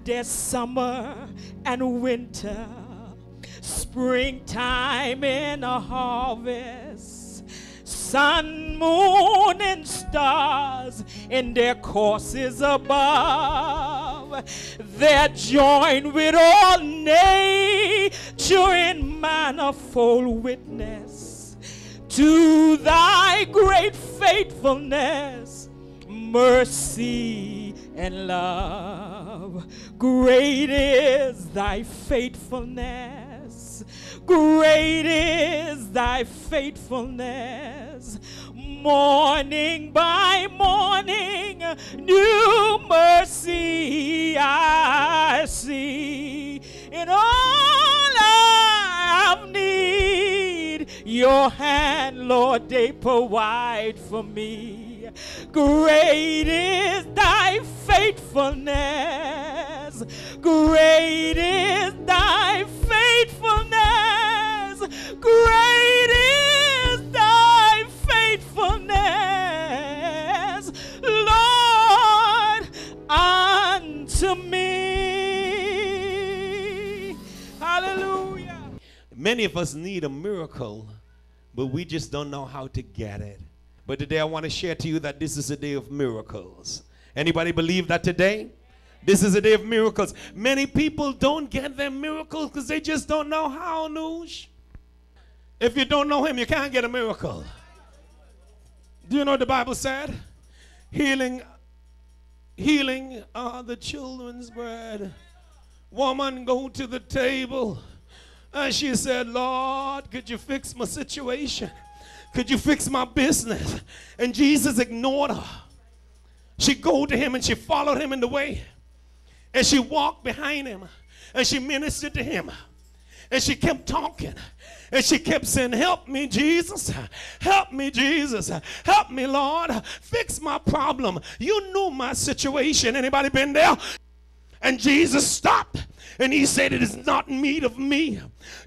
there's summer and winter, springtime and a harvest, sun, moon, and stars in their courses above. They're joined with all nature in manifold witness to thy great faithfulness, mercy, and love. Great is thy faithfulness. Great is thy faithfulness. Morning by morning, new mercy I see. In all I have need, your hand, Lord, they provide for me. Great is thy faithfulness. Great is thy faithfulness. Great is thy faithfulness, Lord, unto me. Hallelujah. Many of us need a miracle, but we just don't know how to get it. But today I want to share to you that this is a day of miracles. Anybody believe that today? This is a day of miracles. Many people don't get their miracles because they just don't know how, Noosh. If you don't know him, you can't get a miracle. Do you know what the Bible said? Healing are the children's bread. Woman go to the table and she said, Lord, could you fix my situation? Could you fix my business? And Jesus ignored her. She go to him and she followed him in the way. And she walked behind him and she ministered to him. And she kept talking. And she kept saying, help me, Jesus. Help me, Jesus. Help me, Lord. Fix my problem. You know my situation. Anybody been there? And Jesus stopped. And he said, it is not meet of me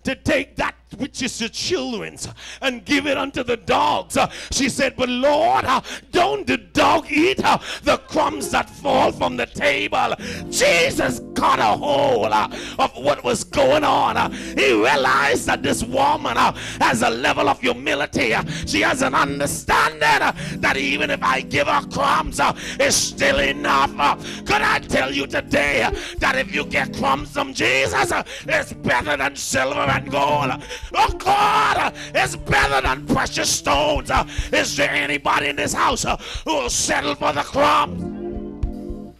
to take that which is the children's and give it unto the dogs. She said, but Lord, don't the dog eat the crumbs that fall from the table? Jesus got a hold of what was going on. He realized that this woman has a level of humility. She has an understanding that even if I give her crumbs, it's still enough. Could I tell you today that if you get crumbs from Jesus, it's better than silver and gold. Oh God, it's better than precious stones. Is there anybody in this house who will settle for the crumbs?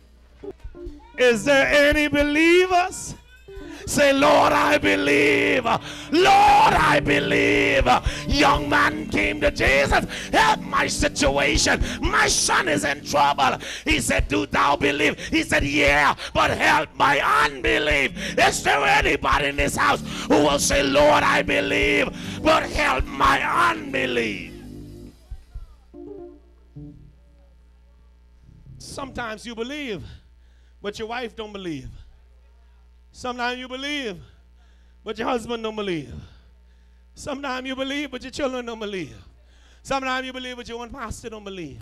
Is there any believers? Say, Lord, I believe. Lord, I believe. Young man came to Jesus. Help my situation. My son is in trouble. He said, do thou believe? He said, yeah, but help my unbelief. Is there anybody in this house who will say, Lord, I believe, but help my unbelief? Sometimes you believe, but your wife don't believe. Sometimes you believe, but your husband don't believe. Sometimes you believe, but your children don't believe. Sometimes you believe, but your own pastor don't believe.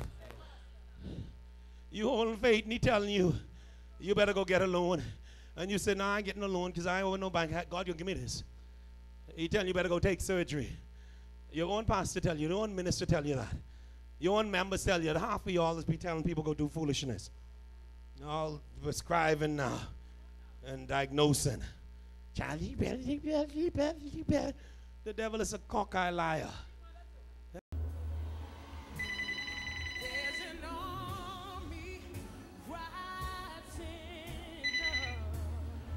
You hold faith, and he telling you, you better go get a loan. And you say, no, I ain't getting a loan because I owe no bank. God, you give me this. He telling you better go take surgery. Your own pastor tell you, your own minister tell you that. Your own members tell you that. Half of y'all be telling people go do foolishness. All prescribing now. And diagnosing. The devil is a cockeyed liar.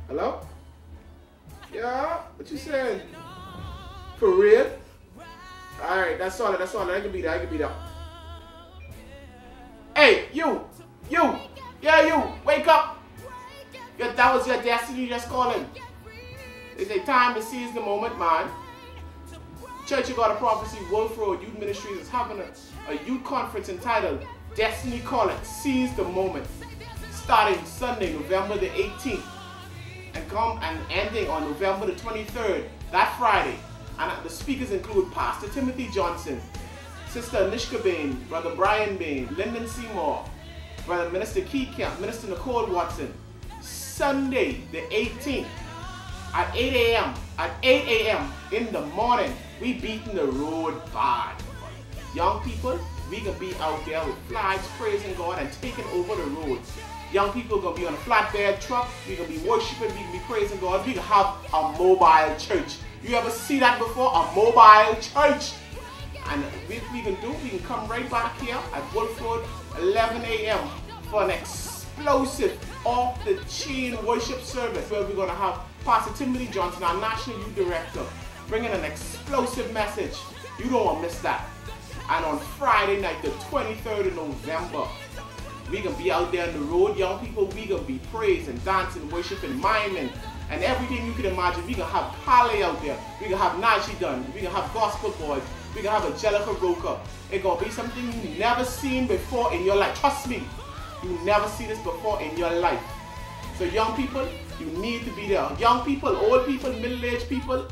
Hello? Yeah? What you saying? For real? Alright, that's solid, that's solid. I can beat that, I can beat that. Hey, you! Yeah, you! Wake up! That was your destiny just calling. It's a time to seize the moment, man. Church of God of Prophecy, Wulff Road Youth Ministries is having a youth conference entitled Destiny Calling, Seize the Moment, starting Sunday, November the 18th, and ending on November the 23rd, that Friday. And the speakers include Pastor Timothy Johnson, Sister Anishka Bain, Brother Brian Bain, Lyndon Seymour, Brother Minister Key Camp, Minister Nicole Watson, Sunday, the 18th, at 8 a.m. At 8 a.m. in the morning, we beating the road bad. Young people, we gonna be out there with flags, praising God and taking over the roads. Young people gonna be on a flatbed truck. We gonna be worshiping. We gonna be praising God. We gonna have a mobile church. You ever see that before? A mobile church. And we can come right back here at Wulff Road, 11 a.m. for an explosive off-the-chain worship service where we're gonna have Pastor Timothy Johnson, our National Youth Director, bringing an explosive message. You don't want to miss that. And on Friday night, the 23rd of November, we gonna be out there on the road, young people. We gonna be praising, dancing, worshiping, miming, and everything you can imagine. We gonna have Pale out there. We gonna have Najee Dunn. We gonna have Gospel Boys. We gonna have Angelica Roca. It's gonna be something you never seen before in your life. Trust me, you never see this before in your life. So young people, you need to be there. Young people, old people, middle-aged people,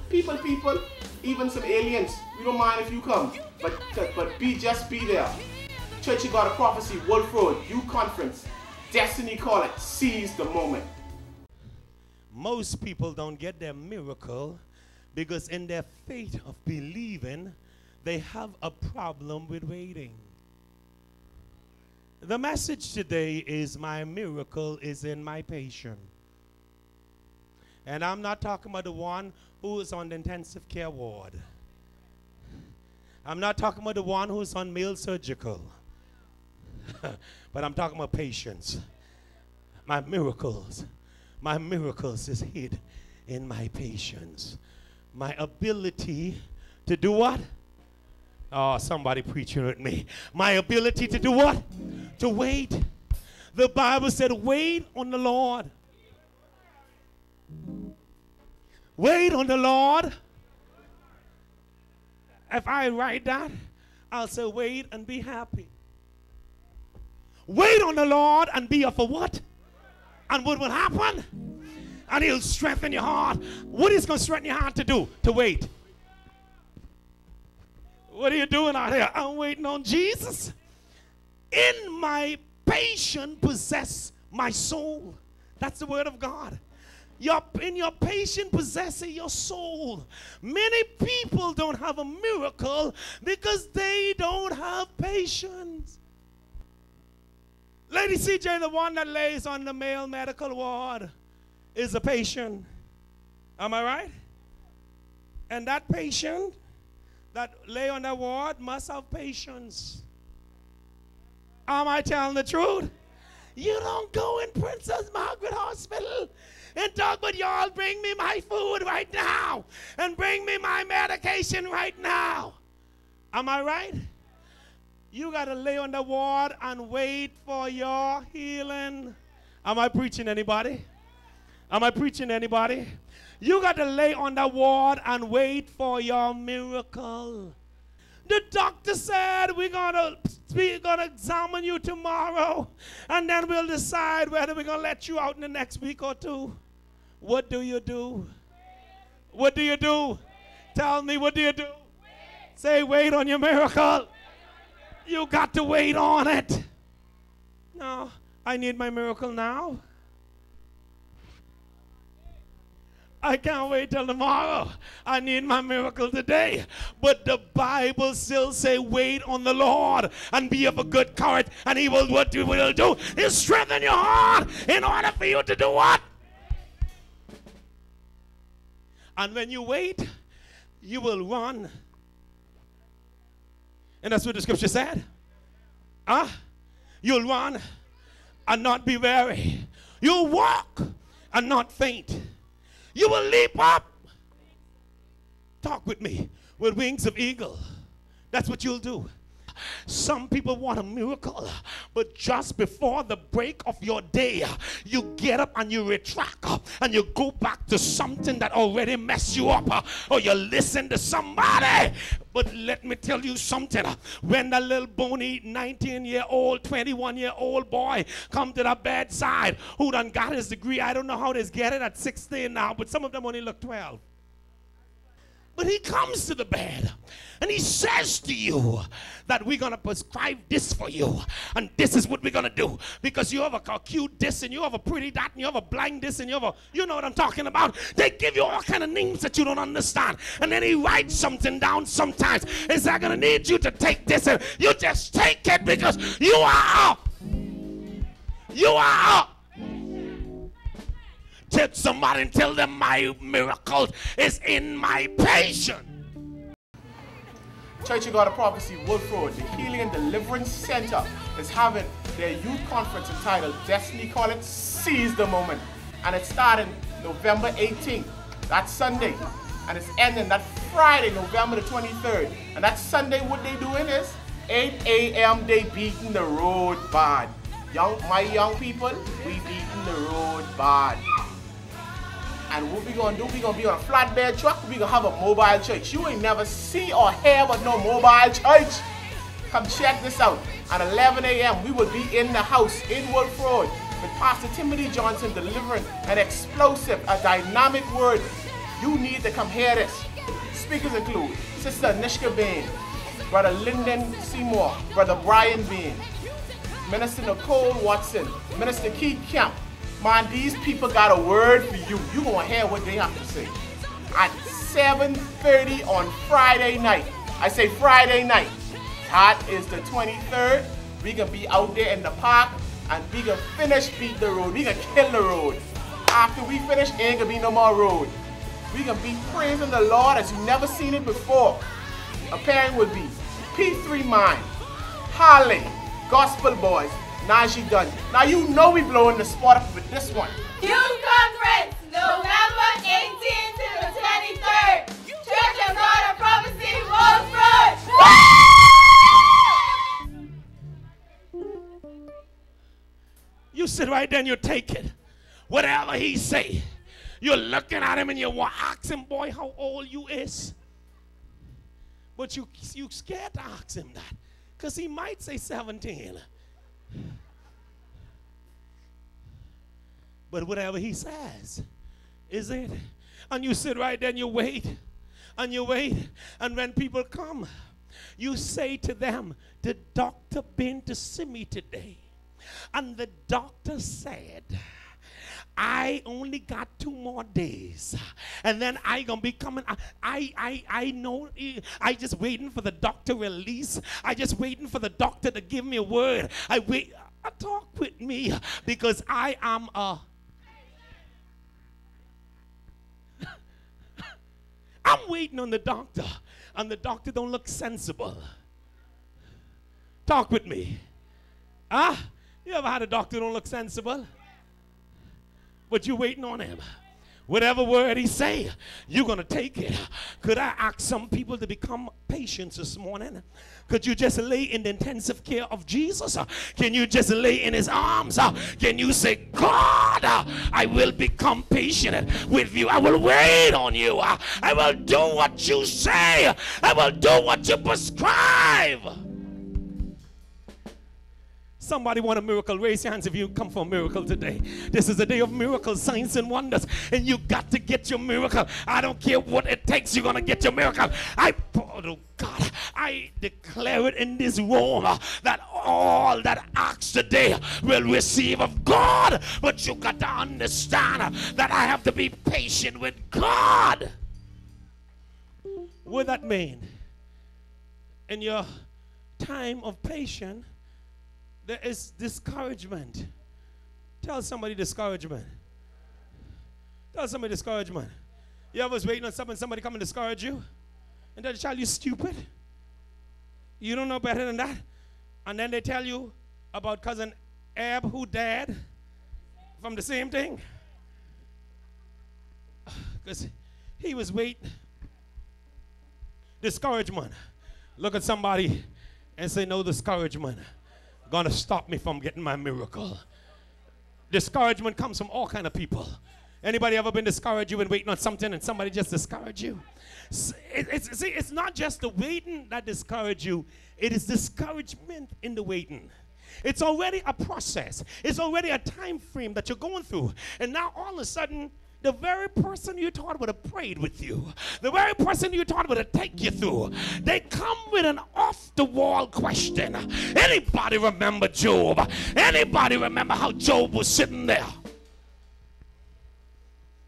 even some aliens. We don't mind if you come, but just be there. Church of God of Prophecy, Wulff Road, Youth Conference, Destiny Call it, seize the moment. Most people don't get their miracle because in their faith of believing, they have a problem with waiting. The message today is my miracle is in my patience. And I'm not talking about the one who is on the intensive care ward. I'm not talking about the one who's on male surgical. But I'm talking about patience. My miracles is hid in my patience. My ability to do what? Oh, somebody preaching with me. My ability to do what? To wait. The Bible said, wait on the Lord. Wait on the Lord. If I write that, I'll say, wait and be happy. Wait on the Lord and be of a what? And what will happen? And he'll strengthen your heart. What is going to strengthen your heart to do? To wait. What are you doing out here? I'm waiting on Jesus. In my patience possess my soul. That's the word of God. In your patience possessing your soul. Many people don't have a miracle because they don't have patience. Lady CJ, the one that lays on the male medical ward, is a patient. Am I right? And that patient that lay on that ward must have patience. Am I telling the truth? You don't go in Princess Margaret Hospital and talk about, y'all bring me my food right now and bring me my medication right now. Am I right? You got to lay on the ward and wait for your healing. Am I preaching anybody? Am I preaching anybody? You got to lay on the ward and wait for your miracle. The doctor said we're gonna examine you tomorrow, and then we'll decide whether we're gonna let you out in the next week or two. What do you do? What do you do? Tell me, what do you do? Say, wait on your miracle. You got to wait on it. No, I need my miracle now. I can't wait till tomorrow. I need my miracle today. But the Bible still say, wait on the Lord and be of a good courage. And he will, what he will do is strengthen your heart in order for you to do what? And when you wait, you will run. And that's what the scripture said. You'll run and not be weary. You'll walk and not faint. You will leap up. Talk with me. With wings of eagle. That's what you'll do. Some people want a miracle, but just before the break of your day, you get up and you retract and you go back to something that already messed you up, or you listen to somebody. But let me tell you something. When that little bony 19-year-old, 21-year-old boy come to the bedside who done got his degree, I don't know how they get it at 16 now, but some of them only look 12. But he comes to the bed and he says to you that we're going to prescribe this for you. And this is what we're going to do. Because you have a cute this and you have a pretty that and you have a blind this and you have a, you know what I'm talking about. They give you all kind of names that you don't understand. And then he writes something down sometimes. He's not going to need you to take this. And you just take it because you are up. You are up. Tell somebody and tell them my miracle is in my patience. Church of God of Prophecy, Wulff Road, the Healing and Deliverance Center is having their youth conference entitled Destiny Call It Seize the Moment. And it's starting November 18th. That's Sunday. And it's ending that Friday, November the 23rd. And that Sunday, what they doing is 8 a.m. they beating the road bad. My young people, we beating the road bad. And what we gonna do, we gonna be on a flatbed truck, we gonna have a mobile church. You ain't never see or hear about no mobile church. Come check this out. At 11 a.m. we will be in the house in Wulff Road with Pastor Timothy Johnson delivering an explosive, a dynamic word. You need to come hear this. Speakers include Sister Nishka Bain, Brother Lyndon Seymour, Brother Brian Bain, Minister Nicole Watson, Minister Keith Kemp. Man, these people got a word for you. You gonna hear what they have to say. At 7:30 on Friday night. I say Friday night. That is the 23rd. We gonna be out there in the park and we gonna finish beat the road. We gonna kill the road. After we finish, ain't gonna be no more road. We gonna be praising the Lord as you never seen it before. Appearing would be P3 Mind, Harley, Gospel Boys, Najee Dunn. Now you know we blowing the spot up with this one. Youth Conference, November 18th to the 23rd. Church of God of Prophecy, Wulff Road. You sit right there and you take it. Whatever he say. You're looking at him and you want to ask him, boy, how old you is. But you scared to ask him that. Because he might say 17. But whatever he says, is it? And you sit right there and you wait. And you wait. And when people come, you say to them, the doctor been to see me today. And the doctor said, I only got 2 more days. And then I gonna be coming. I know. I just waiting for the doctor release. I just waiting for the doctor to give me a word. I wait. Talk with me because I am a. I'm waiting on the doctor, and the doctor don't look sensible. Talk with me. Huh? You ever had a doctor don't look sensible? But you're waiting on him. Whatever word he say, you're going to take it. Could I ask some people to become patient this morning? Could you just lay in the intensive care of Jesus? Can you just lay in his arms? Can you say, God, I will become patient with you. I will wait on you. I will do what you say. I will do what you prescribe. Somebody want a miracle? Raise your hands if you come for a miracle today. This is a day of miracles, signs, and wonders. And you got to get your miracle. I don't care what it takes. You're going to get your miracle. Oh God, I declare it in this room that all that ask today will receive of God. But you got to understand that I have to be patient with God. What that mean? In your time of patience, there is discouragement. Tell somebody discouragement. Tell somebody discouragement. You ever was waiting on somebody come and discourage you? And tell the child, you stupid. You don't know better than that. And then they tell you about cousin Ab who died from the same thing. Because he was waiting. Discouragement. Look at somebody and say, no discouragement gonna stop me from getting my miracle. Discouragement comes from all kind of people. Anybody ever been discouraged? You've been waiting on something and somebody just discouraged you? It's not just the waiting that discourages you. It is discouragement in the waiting. It's already a process. It's already a time frame that you're going through. And now all of a sudden, the very person you thought would have prayed with you, the very person you thought would have taken you through, they come with an off-the-wall question. Anybody remember Job? Anybody remember how Job was sitting there?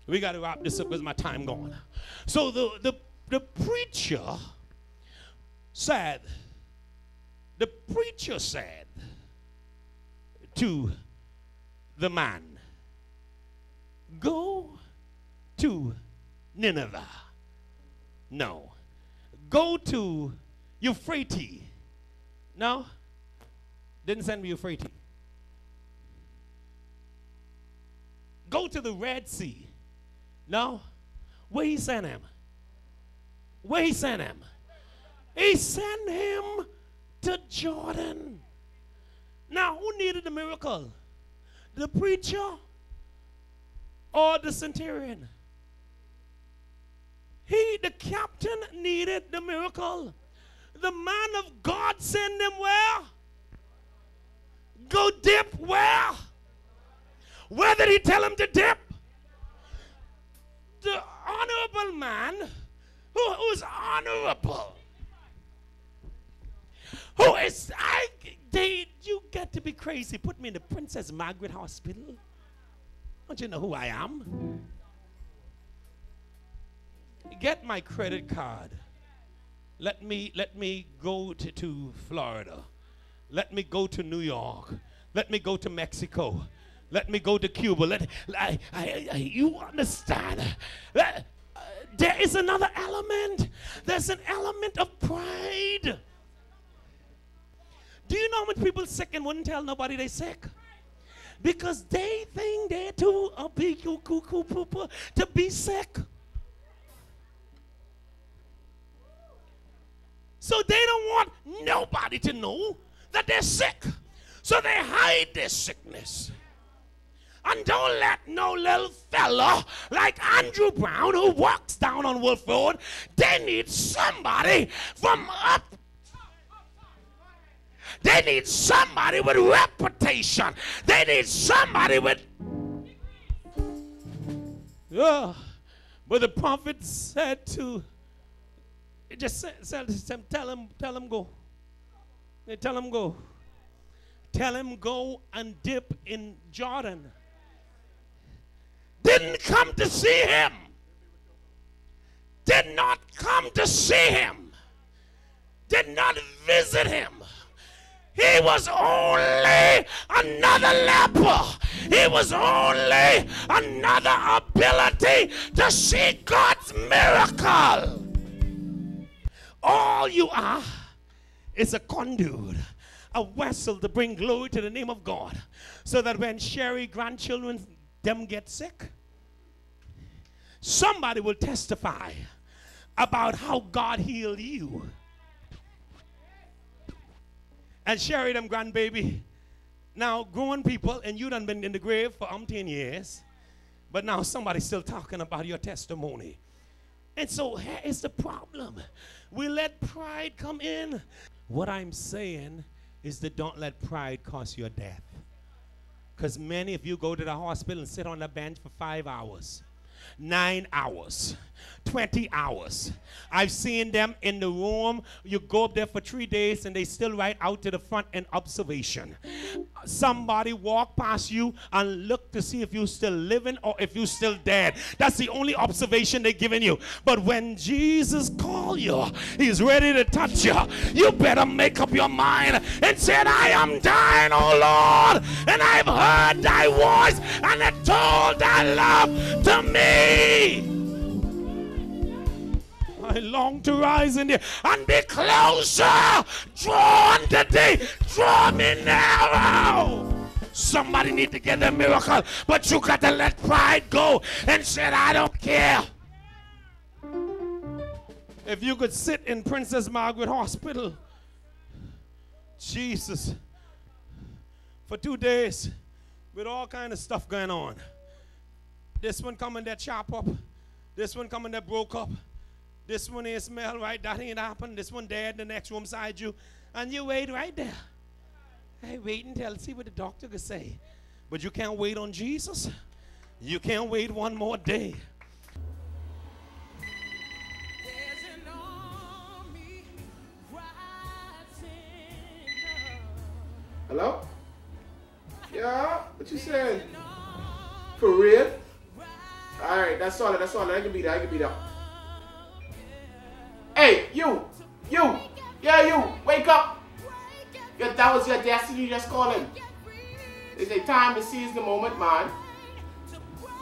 We got to wrap this up because my time gone. So the preacher said to the man, go to Nineveh. No. Go to Euphrates. No. Didn't send me Euphrates. Go to the Red Sea. No. Where he sent him? Where he sent him? He sent him to Jordan. Now, who needed the miracle? The preacher or the centurion? The captain needed the miracle. The man of God sent him where? Go dip where? Where did he tell him to dip? The honorable man who's honorable. Who is, you get to be crazy. Put me in the Princess Margaret Hospital. Don't you know who I am? Get my credit card. Let me go to Florida. Let me go to New York. Let me go to Mexico. Let me go to Cuba. You understand? There is another element. There's an element of pride. Do you know how many people sick and wouldn't tell nobody they sick? Because they think they're too big to be sick. So they don't want nobody to know that they're sick. So they hide their sickness. And don't let no little fella like Andrew Brown who walks down on Wulff Road, they need somebody from up. They need somebody with reputation. They need somebody with... Yeah. But the prophet said to... Just tell him go. Tell him go. Tell him go and dip in Jordan. Didn't come to see him. Did not come to see him. Did not visit him. He was only another leper. He was only another ability to see God's miracle. All you are is a conduit, a vessel to bring glory to the name of God. So that when Sherry grandchildren, them get sick, somebody will testify about how God healed you. And Sherry, them grandbaby, now grown people, and you done been in the grave for 10 years, but now somebody's still talking about your testimony. And so here is the problem. We let pride come in. What I'm saying is that don't let pride cost your death. Because many of you go to the hospital and sit on the bench for 5 hours, 9 hours, 20 hours. I've seen them in the room. You go up there for 3 days and they still right out to the front in observation. Somebody walk past you and look to see if you're still living or if you're still dead. That's the only observation they're giving you. But when Jesus called you, he's ready to touch you. You better make up your mind and say, I am thine, O Lord, and I've heard thy voice and it told thy love to me. I long to rise in there and be closer. Drawn today. Draw me narrow. Somebody need to get a miracle, but you got to let pride go and say, I don't care. If you could sit in Princess Margaret Hospital, Jesus, for 2 days with all kind of stuff going on. This one coming that chop up. This one coming that broke up. This one ain't smell right, that ain't happened. This one dead, the next room beside you. And you wait right there. Hey, wait until see what the doctor could say. But you can't wait on Jesus. You can't wait one more day. Hello? Yeah? What you saying? For real? Alright, that's solid, that's solid. I can beat that, I can beat that. Hey, you! Yeah, you! Wake up! That was your destiny just calling. It's a time to seize the moment, man.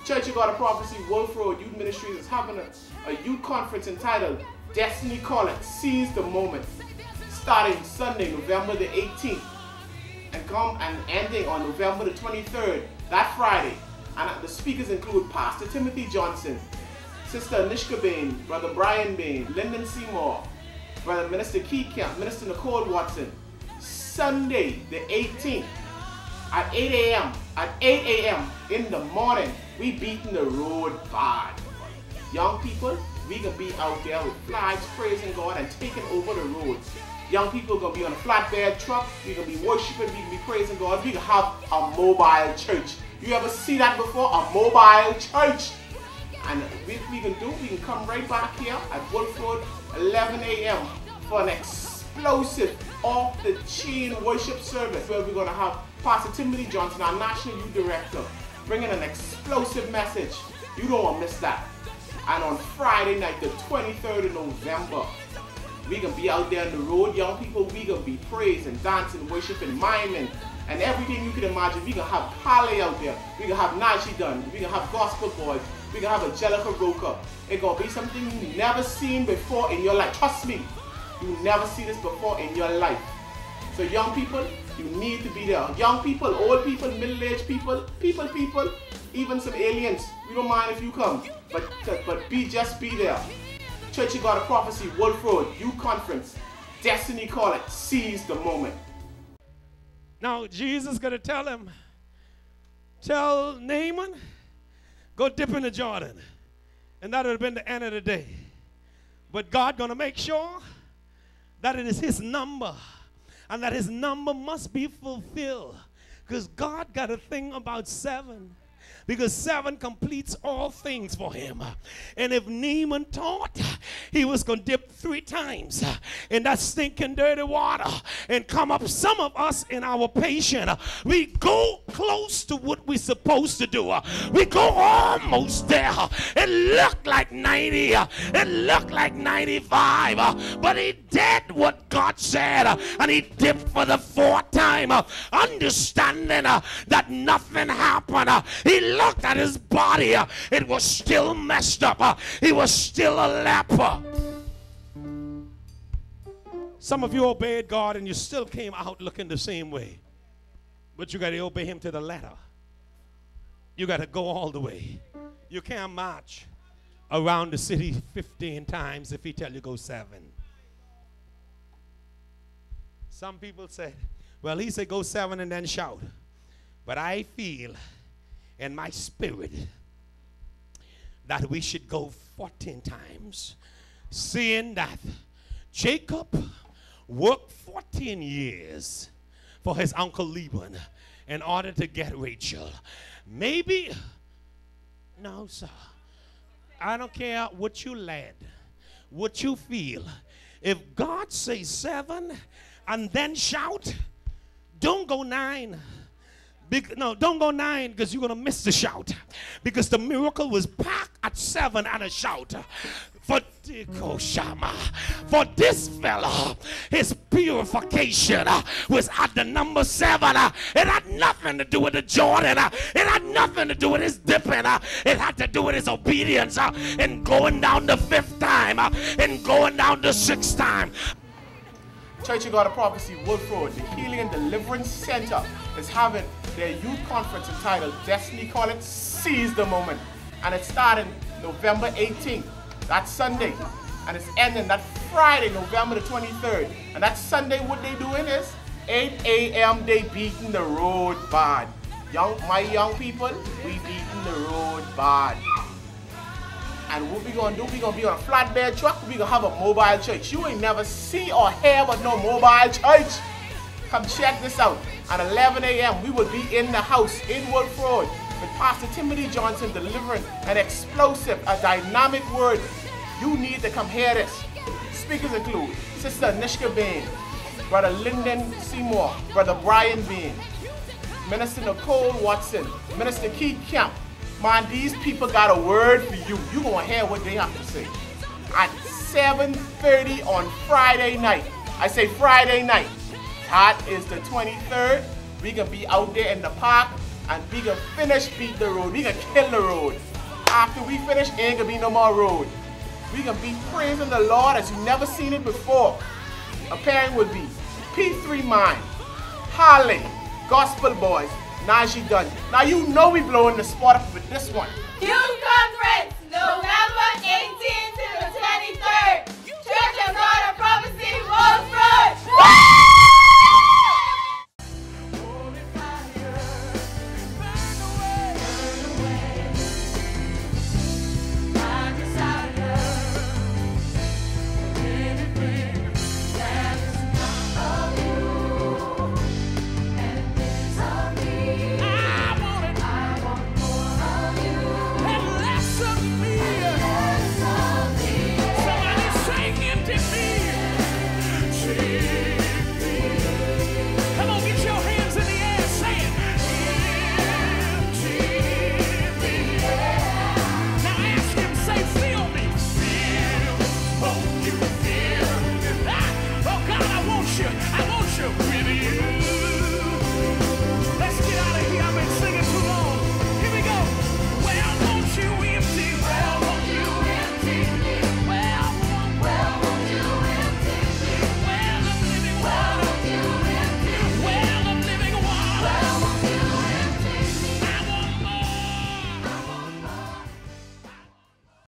Church of God of Prophecy, Wulff Road Youth Ministries is having a youth conference entitled Destiny Calling, Seize the Moment, starting Sunday, November the 18th, and ending on November the 23rd, that Friday. And the speakers include Pastor Timothy Johnson, Sister Anishka Bain, Brother Brian Bain, Lyndon Seymour, Brother Minister Keith Kemp, Minister Nicole Watson. Sunday the 18th at 8 a.m. At 8 a.m. in the morning, we beating the road bad. Young people, we gonna be out there with flags, praising God and taking over the road. Young people gonna be on a flatbed truck, we gonna be worshiping, we gonna be praising God, we gonna have a mobile church. You ever see that before? A mobile church. And we can come right back here at Wulff Road, 11 a.m. for an explosive off-the-chain worship service where we're gonna have Pastor Timothy Johnson, our National Youth Director, bringing an explosive message. You don't want to miss that. And on Friday night, the 23rd of November, we gonna be out there on the road, young people. We gonna be praising, dancing, worshiping, miming, and everything you can imagine. We gonna have Pale out there. We gonna have Najee Dunn. We gonna have Gospel Boys. We gonna have Angelica Roca. It's gonna be something you never seen before in your life. Trust me, you never see this before in your life. So young people, you need to be there. Young people, old people, middle-aged people, even some aliens. We don't mind if you come, but just be there. Church of God of Prophecy, Wulff Road, Youth Conference, Destiny Calling, seize the moment. Now Jesus gonna tell Naaman, go dip in the Jordan, and that would have been the end of the day. But God gonna make sure that it is his number, and that his number must be fulfilled, because God got a thing about 7. Because 7 completes all things for him. And if Naaman thought he was going to dip 3 times in that stinking dirty water and come up, some of us in our patience, we go close to what we're supposed to do. We go almost there. It looked like 90. It looked like 95. But he did what God said. And he dipped for the 4th time. Understanding that nothing happened. He looked at his body. It was still messed up. He was still a leper. Some of you obeyed God and you still came out looking the same way. But you got to obey him to the letter. You got to go all the way. You can't march around the city 15 times if he tell you go 7. Some people said, well, he said go 7 and then shout. But I feel in my spirit that we should go 14 times, seeing that Jacob worked 14 years for his uncle Laban in order to get Rachel. Maybe, no, sir. I don't care what you led, what you feel. If God says 7 and then shout, don't go 9. No, don't go 9 because you're going to miss the shout. Because the miracle was packed at 7 and a shout. For this fella, his purification was at the number 7. It had nothing to do with the Jordan. It had nothing to do with his dipping. It had to do with his obedience and going down the 5th time and going down the 6th time. Church of God of Prophecy, Wulff Road, the Healing and Deliverance Center, is having their youth conference entitled Destiny Calling, Seize the Moment. And it's starting November 18th. That's Sunday. And it's ending that Friday, November the 23rd. And that Sunday, what they doing is 8 a.m. they beating the road bad. My young people, we beating the road bad. And what we gonna do, we gonna be on a flatbed truck, we gonna have a mobile church. You ain't never see or hear about no mobile church. Come check this out. At 11 a.m. we will be in the house in Wulff Road with Pastor Timothy Johnson delivering an explosive, a dynamic word. You need to come hear this. Speakers include Sister Nishka Bain, Brother Lyndon Seymour, Brother Brian Bain, Minister Nicole Watson, Minister Keith Kemp. Man, these people got a word for you. You're going to hear what they have to say. At 7:30 on Friday night. I say Friday night. That is the 23rd. We going to be out there in the park and we going to finish beat the road. We going to kill the road. After we finish, ain't going to be no more road. We going to be praising the Lord as you've never seen it before. Appearing will be P3 Mind, Harley, Gospel Boys, Najee Dunn. Now you know we blowing the spot up with this one. You